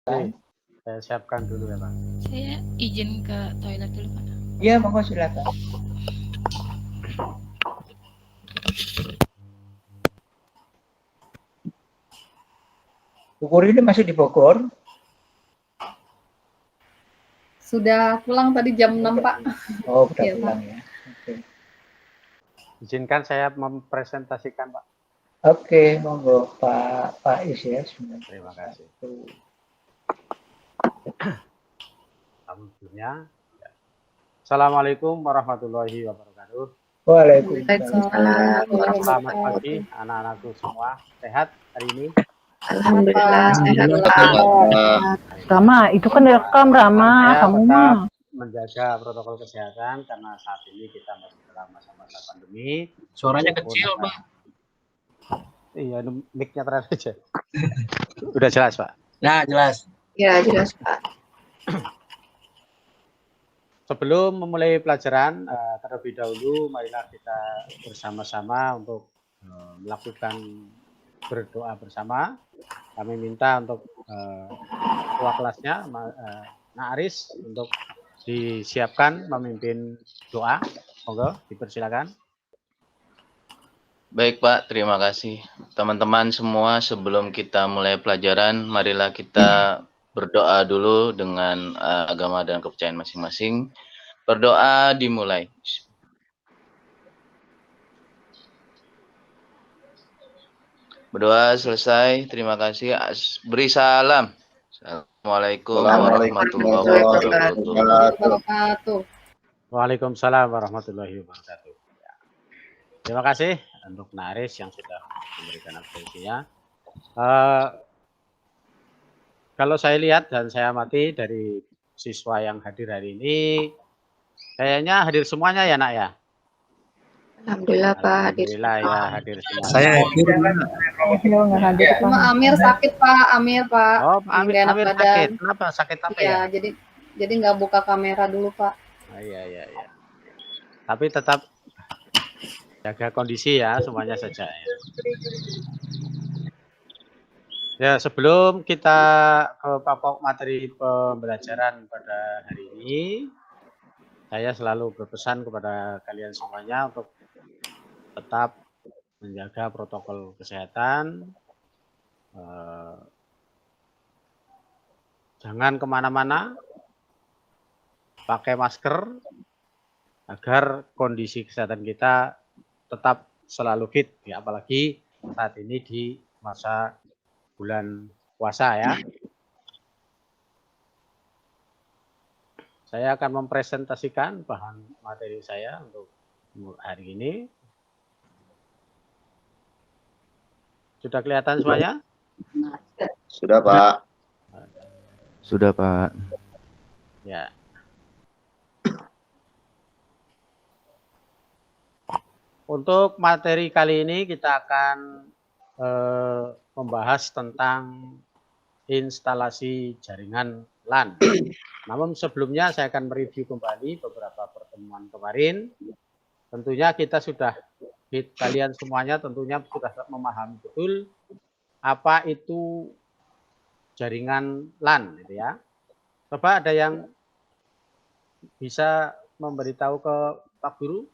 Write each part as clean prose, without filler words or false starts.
Oke, saya siapkan dulu ya Pak. Saya izin ke toilet dulu Pak. Iya, monggo silakan. Bu Puri ini masih di Bogor? Sudah pulang tadi jam 6 Pak. Oh, sudah Iya, pulang Pak. ya. Oke. Izinkan saya mempresentasikan Pak. Oke, monggo Pak Is ya. Terima kasih. Sebelumnya, ya. Assalamualaikum warahmatullahi wabarakatuh. Waalaikumsalam. Selamat pagi anak-anakku semua. Sehat hari ini? Alhamdulillah sehat. Rama, itu kan direkam Rama, Ya, kamu tetap mah. menjaga protokol kesehatan karena saat ini kita masih dalam masa-masa pandemi. Suaranya kecil, Pak. Iya, mic-nya terang aja. Udah jelas, Pak? Nah, jelas. Ya, jelas Pak. Sebelum memulai pelajaran, terlebih dahulu marilah kita bersama-sama untuk melakukan berdoa bersama. Kami minta untuk ketua kelasnya, Nak Aris, untuk disiapkan memimpin doa. Monggo, dipersilakan. Baik Pak, terima kasih. Teman-teman semua, sebelum kita mulai pelajaran, marilah kita berdoa dulu dengan agama dan kepercayaan masing-masing. Berdoa dimulai. Berdoa selesai, terima kasih. Beri salam. Assalamualaikum warahmatullahi wabarakatuh. Waalaikumsalam warahmatullahi wabarakatuh. Ya. Terima kasih untuk Naris yang sudah memberikan absensinya. Kalau saya lihat dan saya amati dari siswa yang hadir hari ini, kayaknya hadir semuanya ya Nak ya? Alhamdulillah Pak hadir. Alhamdulillah ya hadir semuanya. Saya hadir. Cuma Amir sakit Pak, Amir Pak. Oh, Amir sakit. Kenapa? Sakit apa ya? Iya, jadi nggak buka kamera dulu Pak. Oh, iya. Tapi tetap jaga kondisi ya semuanya saja ya. Ya, sebelum kita ke pokok materi pembelajaran pada hari ini, saya selalu berpesan kepada kalian semuanya untuk tetap menjaga protokol kesehatan, jangan kemana-mana, pakai masker, agar kondisi kesehatan kita tetap selalu fit, ya, apalagi saat ini di masa bulan puasa ya. Saya akan mempresentasikan bahan materi saya untuk hari ini. Sudah kelihatan semuanya? Sudah, Pak. Sudah, Pak. Ya. Untuk materi kali ini kita akan membahas tentang instalasi jaringan LAN. Namun sebelumnya saya akan mereview kembali beberapa pertemuan kemarin. Tentunya kita sudah, kalian semuanya tentunya sudah memahami betul apa itu jaringan LAN, gitu ya. Coba ada yang bisa memberitahu ke Pak Guru,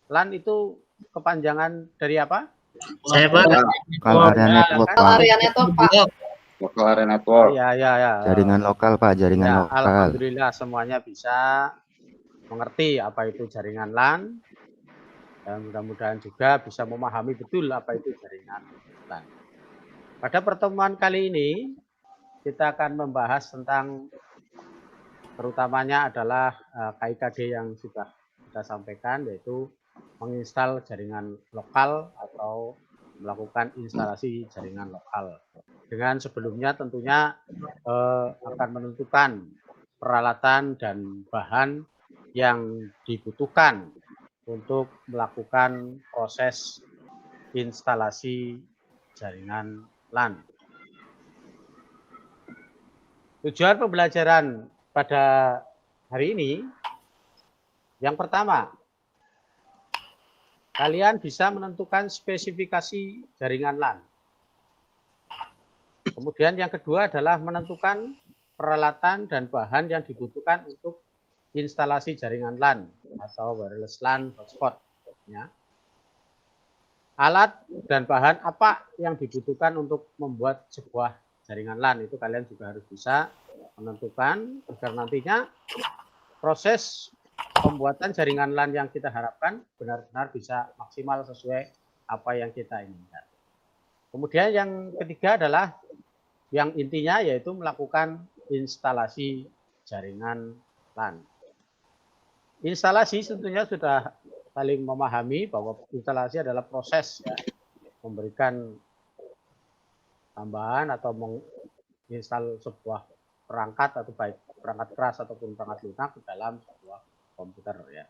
LAN itu kepanjangan dari apa? Saya Pak. Lokal area network, Pak. Local area network. Ya. Jaringan lokal, Pak. Jaringan ya, lokal. Alhamdulillah semuanya bisa mengerti apa itu jaringan LAN. Dan mudah-mudahan juga bisa memahami betul apa itu jaringan LAN. Pada pertemuan kali ini, kita akan membahas tentang terutamanya adalah KIKD yang sudah kita sampaikan, yaitu menginstal jaringan lokal atau melakukan instalasi jaringan lokal. Dengan sebelumnya tentunya akan menentukan peralatan dan bahan yang dibutuhkan untuk melakukan proses instalasi jaringan LAN. Tujuan pembelajaran pada hari ini, yang pertama, kalian bisa menentukan spesifikasi jaringan LAN. Kemudian yang kedua adalah menentukan peralatan dan bahan yang dibutuhkan untuk instalasi jaringan LAN atau wireless LAN hotspot. Ya. Alat dan bahan apa yang dibutuhkan untuk membuat sebuah jaringan LAN itu kalian juga harus bisa menentukan agar nantinya proses pembuatan jaringan LAN yang kita harapkan benar-benar bisa maksimal sesuai apa yang kita inginkan. Kemudian yang ketiga adalah yang intinya yaitu melakukan instalasi jaringan LAN. Instalasi tentunya sudah saling memahami bahwa instalasi adalah proses ya, memberikan tambahan atau menginstal sebuah perangkat atau baik perangkat keras ataupun perangkat lunak ke dalam sebuah komputer ya.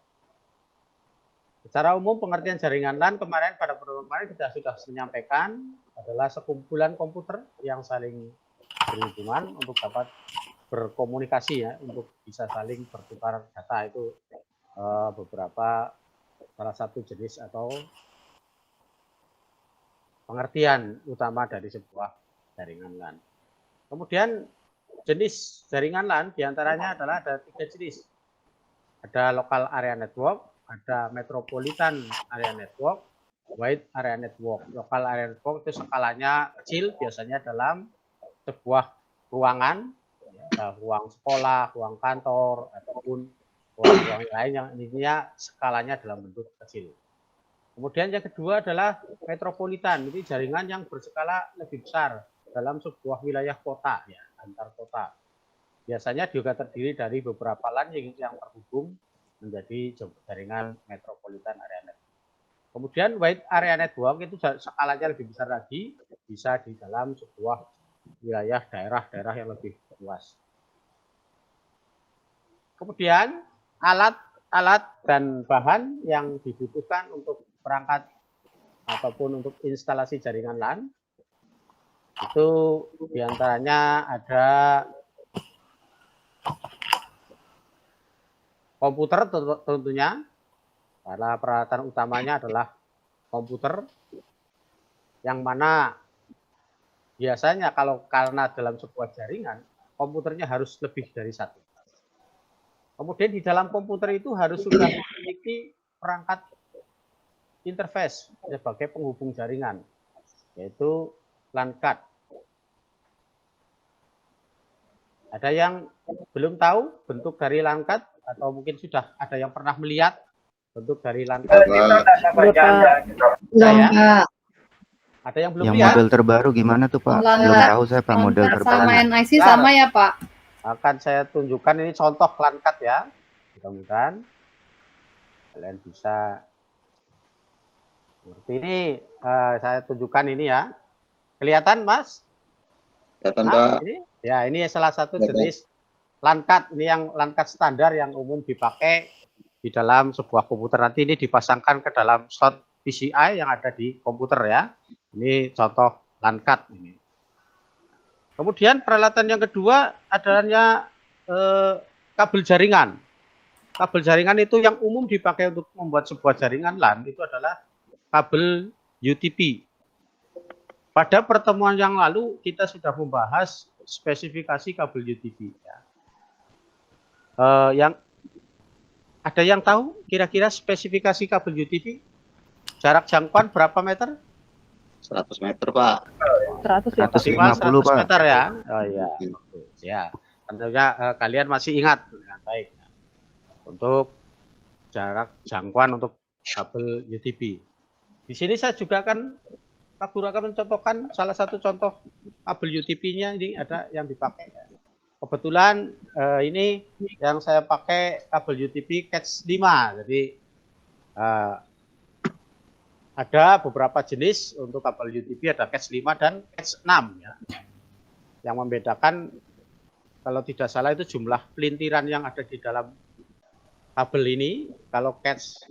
Secara umum pengertian jaringan LAN kemarin pada pertemuan kemarin kita sudah menyampaikan adalah sekumpulan komputer yang saling berhubungan untuk dapat berkomunikasi ya, untuk bisa saling bertukar data itu beberapa salah satu jenis atau pengertian utama dari sebuah jaringan LAN. Kemudian jenis jaringan LAN diantaranya adalah ada 3 jenis. Ada local area network, ada metropolitan area network, wide area network. Local area network itu skalanya kecil, biasanya dalam sebuah ruangan, ya, ruang sekolah, ruang kantor, ataupun ruang-ruang lain yang intinya skalanya dalam bentuk kecil. Kemudian yang kedua adalah metropolitan, ini jaringan yang berskala lebih besar dalam sebuah wilayah kota, ya, antar kota. Biasanya juga terdiri dari beberapa LAN yang terhubung menjadi jaringan metropolitan area network. Kemudian wide area network itu skalanya lebih besar lagi, bisa di dalam sebuah wilayah daerah-daerah yang lebih luas. Kemudian alat dan bahan yang dibutuhkan untuk perangkat ataupun untuk instalasi jaringan LAN itu diantaranya ada komputer tentunya, karena peralatan utamanya adalah komputer yang mana biasanya karena dalam sebuah jaringan komputernya harus lebih dari satu. Kemudian di dalam komputer itu harus sudah memiliki perangkat interface sebagai penghubung jaringan, yaitu LAN card. Ada yang belum tahu bentuk dari LAN card atau mungkin sudah ada yang pernah melihat bentuk dari LAN card? Ada yang belum Yang lihat? model terbaru gimana tuh Pak? Belum tahu saya Pak model terbaru. Sama NIC sama ya Pak? Akan saya tunjukkan ini contoh LAN card ya. Mudah-mudahan kalian bisa seperti ini. Saya tunjukkan ini ya. Kelihatan Mas? Kelihatan Pak. Ini salah satu jenis LAN card. Ini yang LAN card standar yang umum dipakai di dalam sebuah komputer. Nanti ini dipasangkan ke dalam slot PCI yang ada di komputer ya. Ini contoh LAN card ini. Kemudian peralatan yang kedua adalah kabel jaringan. Kabel jaringan itu yang umum dipakai untuk membuat sebuah jaringan LAN itu adalah kabel UTP. Pada pertemuan yang lalu kita sudah membahas spesifikasi kabel UTP. Ya. Ada yang tahu kira-kira spesifikasi kabel UTP? Jarak jangkauan berapa meter? 100 meter Pak. 150 100 Pak. meter ya. Oh iya. Ya. Tentunya kalian masih ingat dengan baik untuk jarak jangkauan untuk kabel UTP. Di sini saya juga akan mencontohkan salah satu contoh kabel UTP-nya ini ada yang dipakai. Kebetulan ini yang saya pakai kabel UTP Catch 5. Jadi ada beberapa jenis untuk kabel UTP, ada Catch 5 dan Catch 6 ya. Yang membedakan kalau tidak salah itu jumlah pelintiran yang ada di dalam kabel ini. Kalau Catch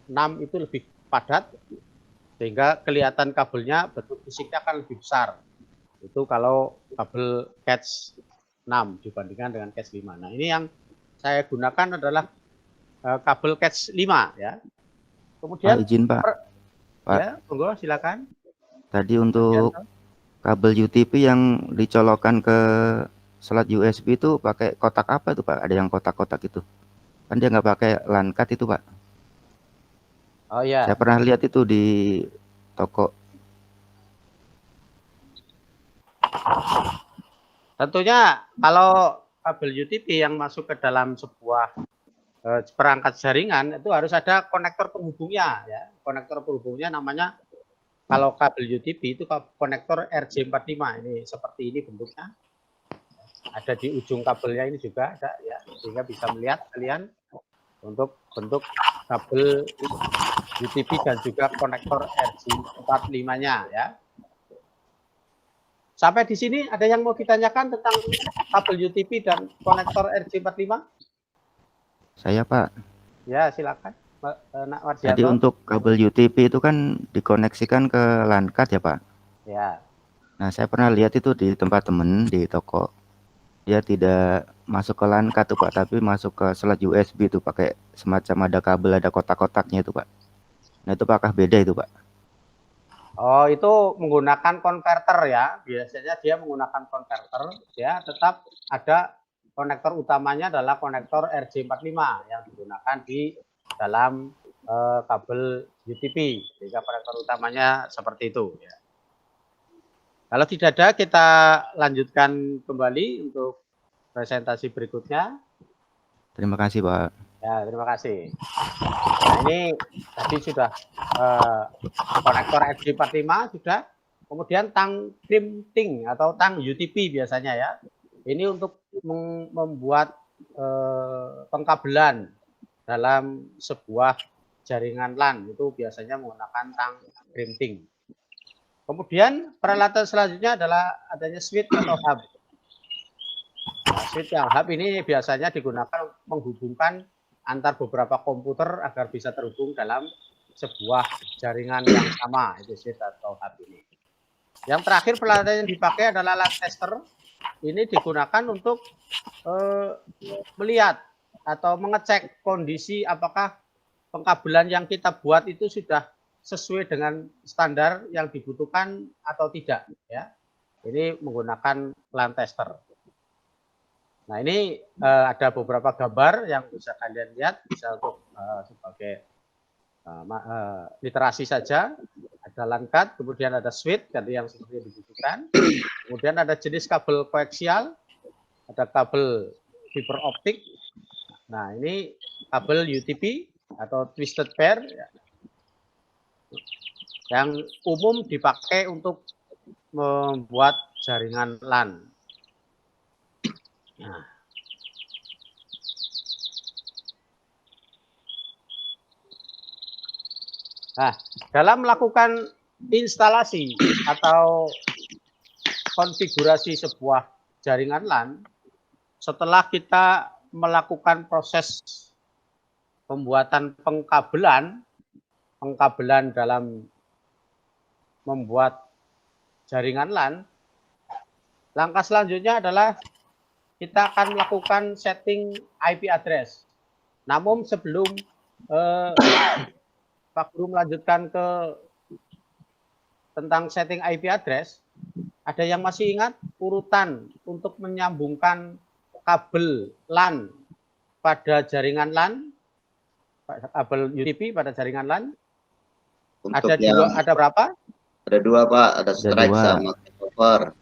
6 itu lebih padat sehingga kelihatan kabelnya bentuk fisiknya akan lebih besar. Itu kalau kabel Catch 6 dibandingkan dengan Catch 5. Nah, ini yang saya gunakan adalah kabel Catch 5 ya. Kemudian izin Pak. Pak. Ya, monggo silakan. Tadi untuk kabel UTP yang dicolokkan ke slot USB itu pakai kotak apa itu Pak? Ada yang kotak-kotak itu. Kan dia nggak pakai LAN card itu Pak. Oh ya. Saya pernah lihat itu di toko. Tentunya kalau kabel UTP yang masuk ke dalam sebuah perangkat jaringan itu harus ada konektor penghubungnya ya. Konektor penghubungnya namanya kalau kabel UTP itu konektor RJ45 ini seperti ini bentuknya. Ada di ujung kabelnya ini juga ada ya, sehingga bisa melihat kalian untuk bentuk kabel UTP dan juga konektor RJ45-nya ya. Sampai di sini ada yang mau ditanyakan tentang kabel UTP dan konektor RJ45? Saya Pak. Ya silakan. Nak Wardianto. Jadi untuk kabel UTP itu kan dikoneksikan ke LAN card ya Pak? Ya. Nah saya pernah lihat itu di tempat temen di toko. Dia tidak masuk ke LAN card tuh Pak, tapi masuk ke slot USB itu pakai semacam ada kabel, ada kotak-kotaknya itu Pak. Nah itu apakah beda itu Pak? Oh itu menggunakan konverter ya. Biasanya dia menggunakan konverter. Ya tetap ada konektor utamanya adalah konektor RJ45 yang digunakan di dalam kabel UTP. Sehingga konektor utamanya seperti itu ya. Kalau tidak ada, kita lanjutkan kembali untuk presentasi berikutnya. Terima kasih Pak. Ya, terima kasih. Nah, ini tadi sudah konektor RJ45 sudah. Kemudian tang crimping atau tang UTP biasanya ya. Ini untuk membuat pengkabelan dalam sebuah jaringan LAN itu biasanya menggunakan tang crimping. Kemudian peralatan selanjutnya adalah adanya switch atau hub. Nah, switch yang hub ini biasanya digunakan menghubungkan antar beberapa komputer agar bisa terhubung dalam sebuah jaringan yang sama, itu switch atau hub ini. Yang terakhir peralatan yang dipakai adalah LAN tester. Ini digunakan untuk melihat atau mengecek kondisi apakah pengkabelan yang kita buat itu sudah sesuai dengan standar yang dibutuhkan atau tidak ya. Ini menggunakan LAN tester. Nah, ini ada beberapa gambar yang bisa kalian lihat, bisa untuk sebagai literasi saja. Ada LAN card, kemudian ada switch tadi yang seperti yang dibutuhkan. Kemudian ada jenis kabel koaksial, ada kabel fiber optik. Nah, ini kabel UTP atau twisted pair ya, yang umum dipakai untuk membuat jaringan LAN. Nah, dalam melakukan instalasi atau konfigurasi sebuah jaringan LAN, setelah kita melakukan proses pembuatan pengkabelan dalam membuat jaringan LAN, langkah selanjutnya adalah kita akan melakukan setting IP address. Namun sebelum Pak Guru melanjutkan ke tentang setting IP address, ada yang masih ingat urutan untuk menyambungkan kabel LAN pada jaringan LAN, kabel UTP pada jaringan LAN? Ada dua, ada berapa? Ada dua Pak, ada strike sama cover.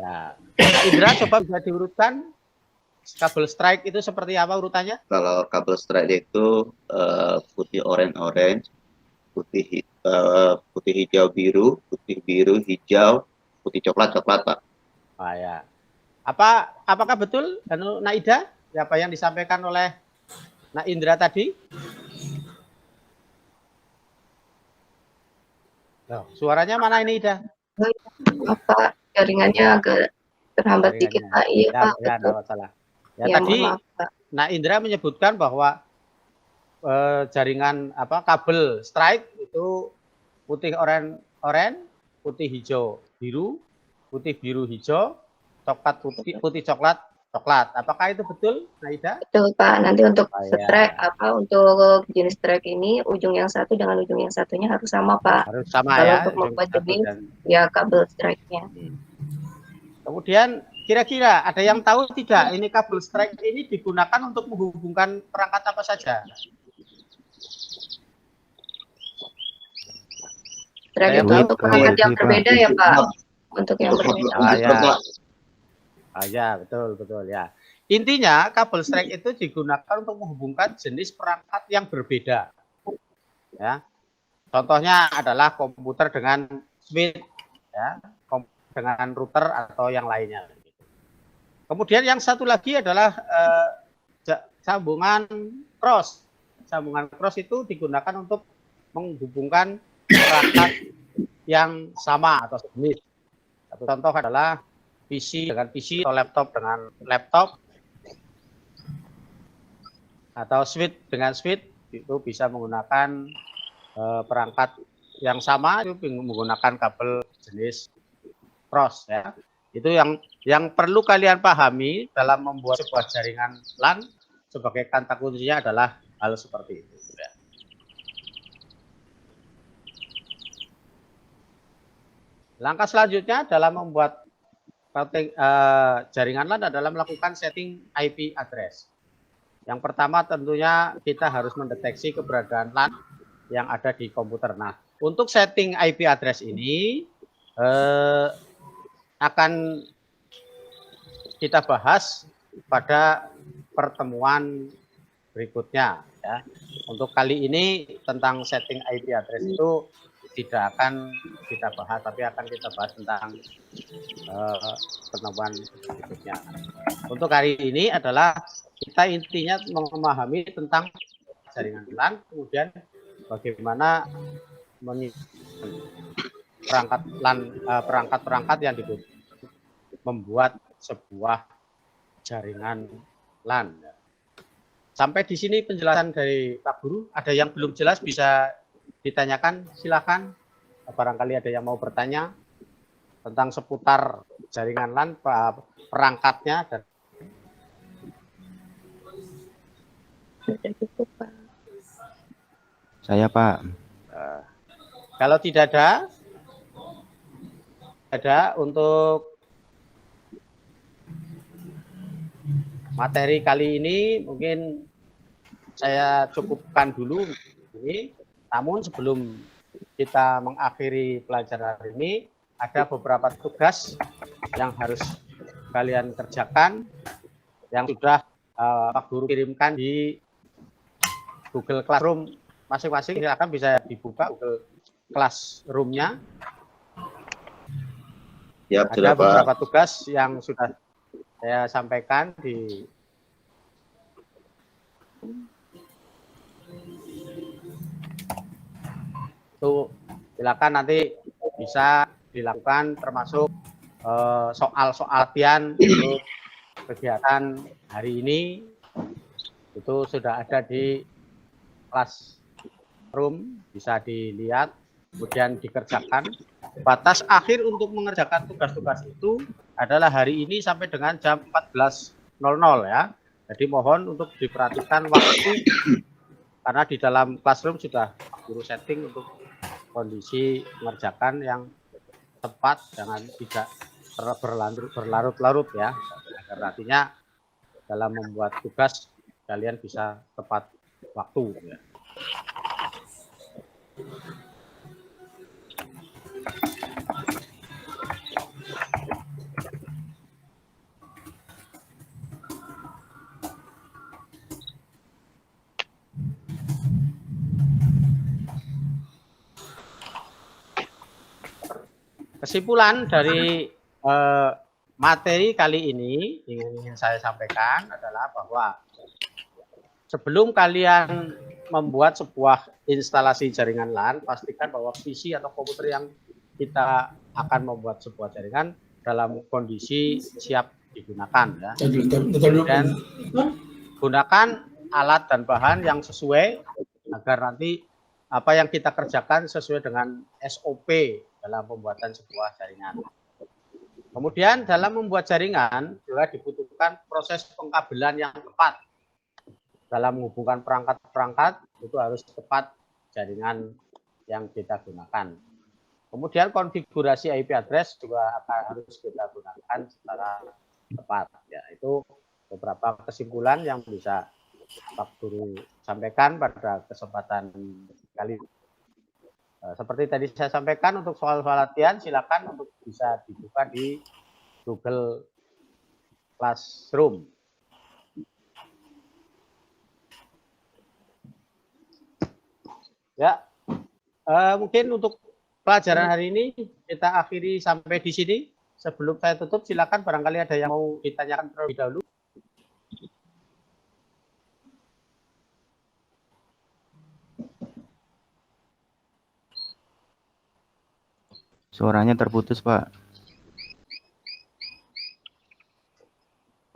Ya. Indra coba bisa diurutkan kabel strike itu seperti apa urutannya? Kalau kabel strike itu putih orange, putih hijau biru, putih biru hijau, putih coklat Pak. Ya. Apakah betul Naida apa yang disampaikan oleh Nak Indra tadi? Loh, suaranya mana ini Ida? Apa jaringannya agak terhambat dikit Pak? Iya Pak. Ya, enggak masalah. Ya, tadi Nak Indra menyebutkan bahwa jaringan kabel strike itu putih oranye, putih hijau biru, putih biru hijau, coklat putih coklat. Apakah itu betul, Naida? Betul Pak. Nanti untuk strike untuk jenis strike ini ujung yang satu dengan ujung yang satunya harus sama Pak. Harus sama. Kalau ya. Untuk membuat jenis ya kabel strike-nya. Kemudian Kira-kira ada yang tahu tidak ini kabel strike ini digunakan untuk menghubungkan perangkat apa saja? Strike itu untuk perangkat yang berbeda ya Pak? Untuk yang berbeda. Ya, betul ya. Intinya kabel strike itu digunakan untuk menghubungkan jenis perangkat yang berbeda. Ya. Contohnya adalah komputer dengan switch, ya, dengan router atau yang lainnya. Kemudian yang satu lagi adalah sambungan cross. Sambungan cross itu digunakan untuk menghubungkan perangkat yang sama atau sejenis. Satu contoh adalah PC dengan PC atau laptop dengan laptop, atau switch dengan switch, itu bisa menggunakan perangkat yang sama, itu menggunakan kabel jenis cross ya. Itu yang perlu kalian pahami dalam membuat sebuah jaringan LAN. Sebagai kata kuncinya adalah hal seperti itu ya. Langkah selanjutnya dalam membuat jaringan LAN adalah melakukan setting IP address. Yang pertama tentunya kita harus mendeteksi keberadaan LAN yang ada di komputer. Nah, untuk setting IP address ini akan kita bahas pada pertemuan berikutnya ya. Untuk kali ini tentang setting IP address itu tidak akan kita bahas, tapi akan kita bahas tentang pertemuan berikutnya. Untuk hari ini adalah kita intinya memahami tentang jaringan LAN, kemudian bagaimana perangkat LAN, perangkat-perangkat yang dibutuhkan membuat sebuah jaringan LAN. Sampai di sini penjelasan dari Pak Guru. Ada yang belum jelas bisa ditanyakan, silakan. Barangkali ada yang mau bertanya tentang seputar jaringan LAN, perangkatnya. Dan Saya Pak. Kalau tidak ada untuk materi kali ini mungkin saya cukupkan dulu ini. Namun sebelum kita mengakhiri pelajaran hari ini, ada beberapa tugas yang harus kalian kerjakan yang sudah Pak Guru kirimkan di Google Classroom masing-masing. Silakan bisa dibuka Google Classroom-nya. Ya, ada beberapa tugas yang sudah saya sampaikan di itu, silakan nanti bisa dilakukan, termasuk soal-soal latihan untuk kegiatan hari ini itu sudah ada di Classroom, bisa dilihat kemudian dikerjakan. Batas akhir untuk mengerjakan tugas-tugas itu adalah hari ini sampai dengan jam 14.00 ya. Jadi mohon untuk diperhatikan waktu, karena di dalam Classroom sudah Guru setting untuk kondisi mengerjakan yang tepat, jangan tidak berlarut-larut ya. Agar artinya dalam membuat tugas kalian bisa tepat waktu ya. Kesimpulan dari materi kali ini yang ingin saya sampaikan adalah bahwa sebelum kalian membuat sebuah instalasi jaringan LAN, pastikan bahwa PC atau komputer yang kita akan membuat sebuah jaringan dalam kondisi siap digunakan ya. Dan gunakan alat dan bahan yang sesuai agar nanti apa yang kita kerjakan sesuai dengan SOP dalam pembuatan sebuah jaringan. Kemudian dalam membuat jaringan juga dibutuhkan proses pengkabelan yang tepat. Dalam menghubungkan perangkat-perangkat itu harus tepat jaringan yang kita gunakan. Kemudian konfigurasi IP address juga harus kita gunakan secara tepat. Ya, itu beberapa kesimpulan yang bisa Pak Guru sampaikan pada kesempatan kali ini. Seperti tadi saya sampaikan, untuk soal-soal latihan silakan untuk bisa dibuka di Google Classroom. Ya, mungkin untuk pelajaran hari ini kita akhiri sampai di sini. Sebelum saya tutup, silakan barangkali ada yang mau ditanyakan terlebih dahulu. Suaranya terputus, Pak.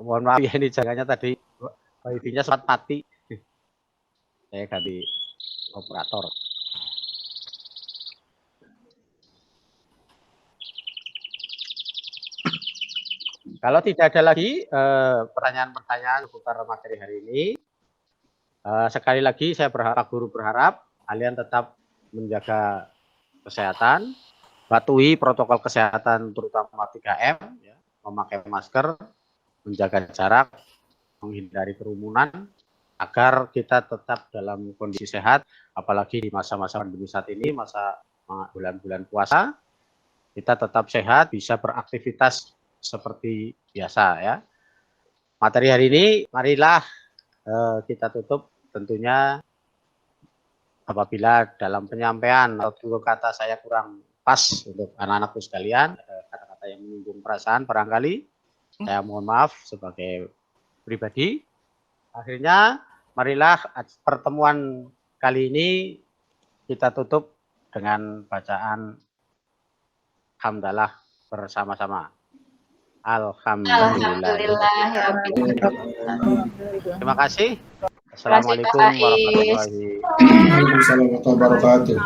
Mohon maaf ya, ini jaganya tadi wifi-nya sempat mati. Saya ganti operator. Kalau tidak ada lagi pertanyaan-pertanyaan seputar materi hari ini, sekali lagi saya berharap, guru berharap kalian tetap menjaga kesehatan, patuhi protokol kesehatan terutama 3M, ya, memakai masker, menjaga jarak, menghindari kerumunan, agar kita tetap dalam kondisi sehat, apalagi di masa-masa pandemi saat ini, masa bulan-bulan puasa, kita tetap sehat, bisa beraktivitas seperti biasa ya. Materi hari ini marilah kita tutup tentunya apabila dalam penyampaian atau kata saya kurang pas untuk anak-anakku sekalian, kata-kata yang menyinggung perasaan barangkali, saya mohon maaf sebagai pribadi. Akhirnya marilah pertemuan kali ini kita tutup dengan bacaan hamdalah bersama-sama. Alhamdulillah. Terima kasih. Assalamualaikum warahmatullahi wabarakatuh.